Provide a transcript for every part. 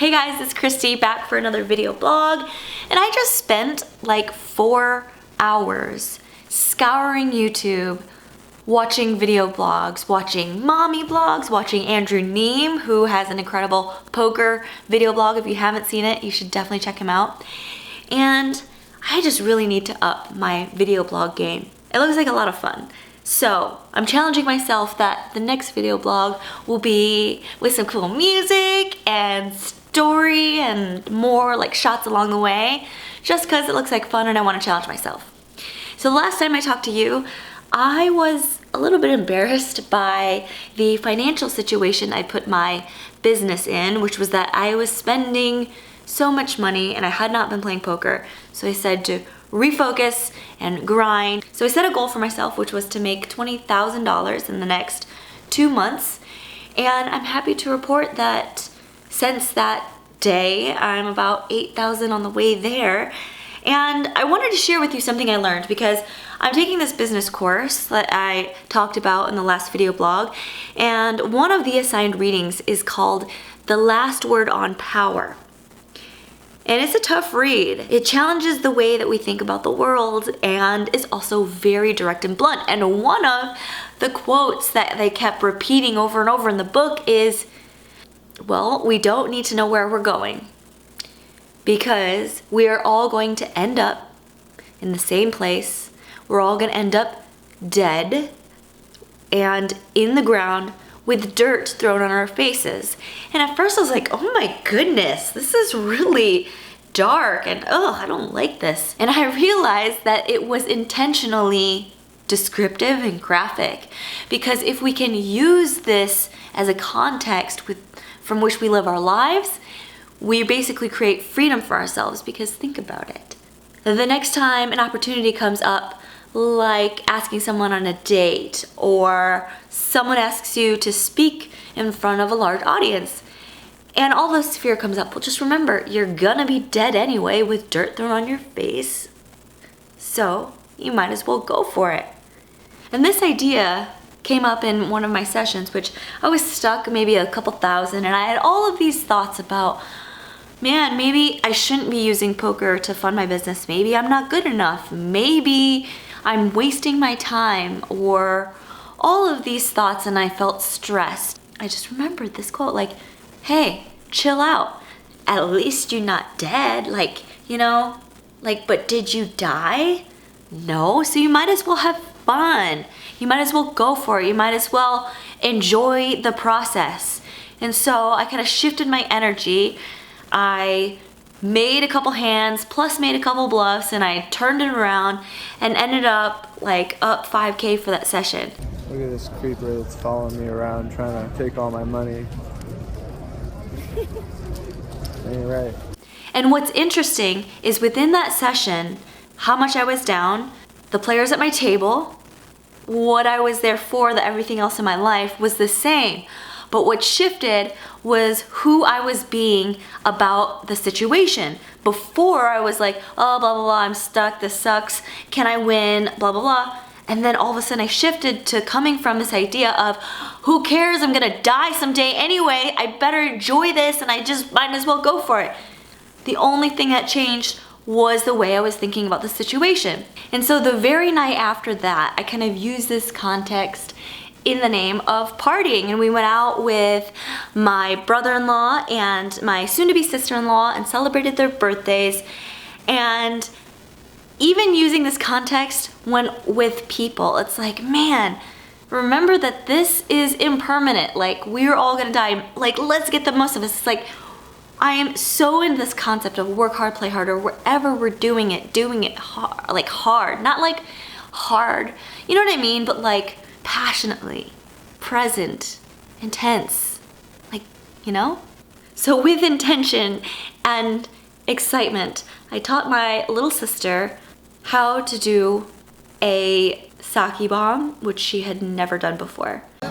Hey guys, it's Kristy back for another video blog, and I just spent like 4 hours scouring YouTube, watching video blogs, watching mommy blogs, watching Andrew Neem, who has an incredible poker video blog. If you haven't seen it, you should definitely check him out. And I just really need to up my video blog game. It looks like a lot of fun. So I'm challenging myself that the next video blog will be with some cool music and story and more like shots along the way, just because it looks like fun and I want to challenge myself. So the last time I talked to you, I was a little bit embarrassed by the financial situation I put my business in, which was that I was spending so much money and I had not been playing poker. So I said to refocus and grind. So I set a goal for myself, which was to make $20,000 in the next 2 months. And I'm happy to report that since that day, I'm about 8,000 on the way there. And I wanted to share with you something I learned because I'm taking this business course that I talked about in the last video blog. And one of the assigned readings is called The Last Word on Power. And it's a tough read. It challenges the way that we think about the world and is also very direct and blunt. And one of the quotes that they kept repeating over and over in the book is, well, we don't need to know where we're going because we are all going to end up in the same place. We're all going to end up dead and in the ground with dirt thrown on our faces. And at first I was like, oh my goodness, this is really dark and I don't like this. And I realized that it was intentionally descriptive and graphic because if we can use this as a context from which we live our lives, we basically create freedom for ourselves. Because think about it. The next time an opportunity comes up, like asking someone on a date or someone asks you to speak in front of a large audience and all this fear comes up, well, just remember, you're gonna be dead anyway with dirt thrown on your face. So you might as well go for it. And this idea came up in one of my sessions, which I was stuck maybe a couple thousand, and I had all of these thoughts about, man, maybe I shouldn't be using poker to fund my business. Maybe I'm not good enough. Maybe I'm wasting my time, or all of these thoughts, and I felt stressed. I just remembered this quote, like, hey, chill out. At least you're not dead. Like, you know, like, but did you die? No, so you might as well have fun. You might as well go for it. You might as well enjoy the process. And so I kind of shifted my energy. I made a couple hands, plus made a couple bluffs, and I turned it around and ended up like up 5K for that session. Look at this creeper that's following me around trying to take all my money. Ain't right. And what's interesting is within that session, how much I was down, the players at my table, what I was there for, that everything else in my life was the same. But what shifted was who I was being about the situation. Before I was like, oh, blah, blah, blah, I'm stuck, this sucks, can I win, blah, blah, blah. And then all of a sudden I shifted to coming from this idea of, who cares, I'm gonna die someday anyway, I better enjoy this and I just might as well go for it. The only thing that changed was the way I was thinking about the situation. And so the very night after that, I kind of used this context in the name of partying, and we went out with my brother-in-law and my soon-to-be sister-in-law and celebrated their birthdays. And even using this context when with people, it's like, man, remember that this is impermanent. Like, we're all gonna die. Like, let's get the most of this. It's like, I am so in this concept of work hard, play harder. Wherever we're doing it hard, like hard, not like hard, you know what I mean? But like passionately, present, intense, like, you know? So with intention and excitement, I taught my little sister how to do a sake bomb, which she had never done before. Do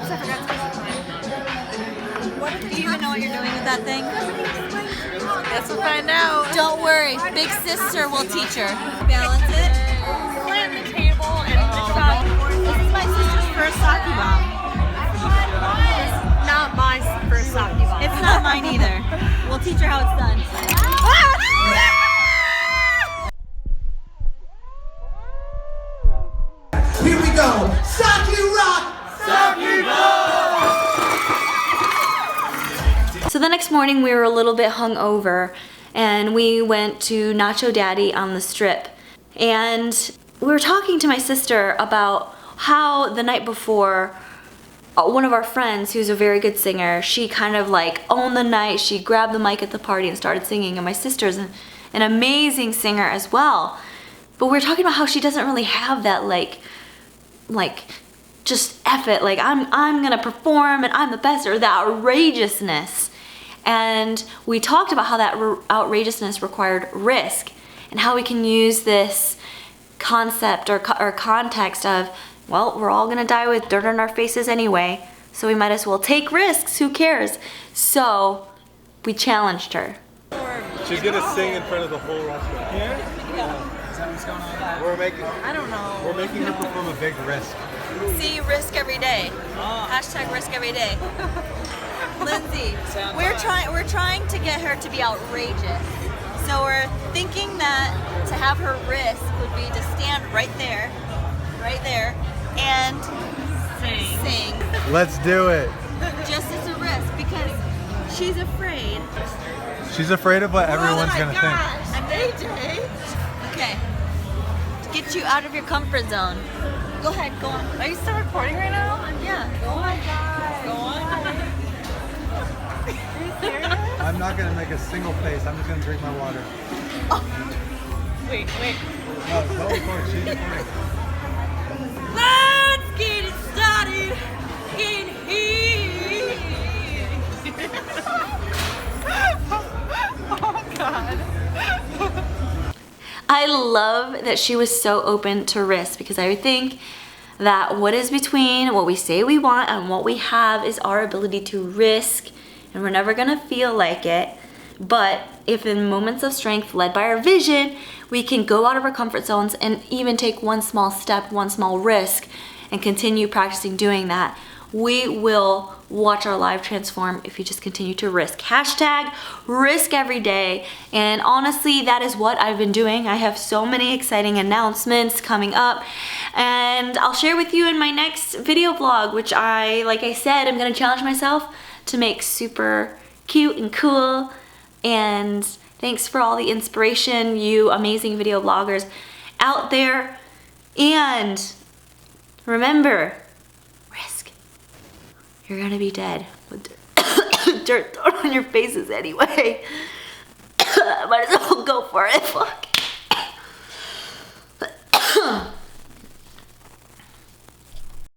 you even know what you're doing with that thing? Guess we'll find out. Don't worry, big sister will teach her. Balance it. Plant the table and the top. This is my sister's first sake bomb. Not my first sake bomb. It's not mine either. We'll teach her how it's done. Here we go. Saki rock. Saki So the next morning we were a little bit hungover and we went to Nacho Daddy on the Strip. And we were talking to my sister about how the night before, one of our friends who's a very good singer, she kind of like owned the night. She grabbed the mic at the party and started singing, and my sister's an amazing singer as well. But we were talking about how she doesn't really have that like just F it, like I'm gonna perform and I'm the best, or the outrageousness. And we talked about how that outrageousness required risk, and how we can use this concept or context of, well, we're all gonna die with dirt on our faces anyway, so we might as well take risks, who cares? So we challenged her. She's gonna sing in front of the whole restaurant. Here? Yeah. Is that what's going on? We're making her perform a big risk. See, risk every day. Hashtag risk every day. Lindsay, we're trying to get her to be outrageous. So we're thinking that to have her risk would be to stand right there, and sing. Let's do it. Just as a risk, because she's afraid. She's afraid of what everyone's gonna think. I'm AJ. Okay. To get you out of your comfort zone. Go ahead, go on. Are you still recording right now? Yeah. Oh my god. Go on. Are you serious? I'm not gonna make a single face. I'm just gonna drink my water. Wait. No, don't record. She's recording. Let's get it started in here. Oh god. I love that she was so open to risk, because I think that what is between what we say we want and what we have is our ability to risk, and we're never gonna feel like it. But if in moments of strength led by our vision, we can go out of our comfort zones and even take one small step, one small risk, and continue practicing doing that, we will watch our life transform if you just continue to risk. Hashtag risk every day. And honestly, that is what I've been doing. I have so many exciting announcements coming up, and I'll share with you in my next video blog, which like I said, I'm gonna challenge myself to make super cute and cool. And thanks for all the inspiration, you amazing video bloggers out there. And remember, risk. You're gonna be dead with dirt thrown on your faces anyway. Might as well go for it. Fuck.